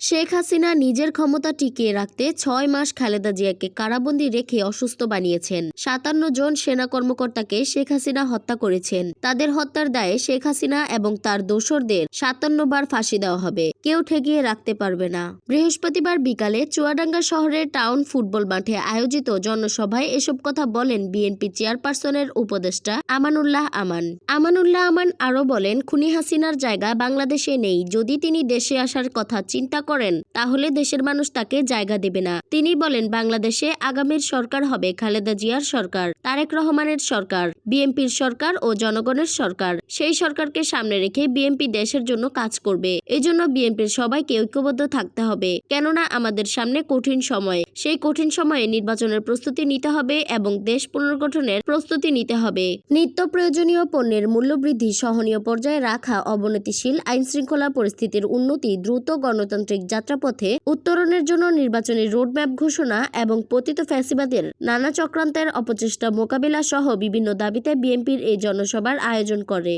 শেখ হাসিনা নিজের ক্ষমতা টিকিয়ে রাখতে ৬ মাস খালেদা জিয়াকে কারাবন্দী রেখে অসুস্থ বানিয়েছেন। ৫৭ জন সেনা কর্মকর্তাকে শেখ হাসিনা হত্যা করেছেন। তাদের হত্যার দায়ে শেখ হাসিনা এবং তার দোসরদের ৫৭ বার ফাঁসি দেওয়া হবে। কেউ ঠেকিয়ে রাখতে পারবে না। বৃহস্পতিবার বিকালে চুয়াডাঙ্গা শহরের টাউন ফুটবল মাঠে আয়োজিত জনসভায় এসব কথা বলেন বিএনপি চেয়ারপারসনের উপদেষ্টা আমানুল্লাহ আমান। আমানুল্লাহ আমান আরও বলেন, খুনি হাসিনার জায়গা বাংলাদেশে নেই। যদি তিনি দেশে আসার কথা চিন্তা করেন তাহলে দেশের মানুষ তাকে জায়গা দেবে না। তিনি বলেন, বাংলাদেশে আগামীর সরকার হবে খালেদা জিয়ার সরকার, তারেক রহমানের সরকার, বিএনপির সরকার ও জনগণের সরকার। সেই সরকারকে সামনে রেখে বিএনপি দেশের জন্য কাজ করবে। এজন্য বিএনপির সবাইকে ঐক্যবদ্ধ থাকতে হবে। কেননা আমাদের সামনে কঠিন সময়। সেই কঠিন সময়ে নির্বাচনের প্রস্তুতি নিতে হবে এবং দেশ পুনর্গঠনের প্রস্তুতি নিতে হবে। নিত্য প্রয়োজনীয় পণ্যের মূল্যবৃদ্ধি সহনীয় পর্যায়ে রাখা, অবনতিশীল আইনশৃঙ্খলা পরিস্থিতির উন্নতি, দ্রুত গণতান্ত্রিক যাত্রাপথে উত্তরণের জন্য নির্বাচনী রোডম্যাপ ঘোষণা এবং পতিত ফ্যাসিবাদের নানা চক্রান্তের অপচেষ্টা মোকাবিলা সহ বিভিন্ন দাবিতে বিএনপির এই জনসভার আয়োজন করে।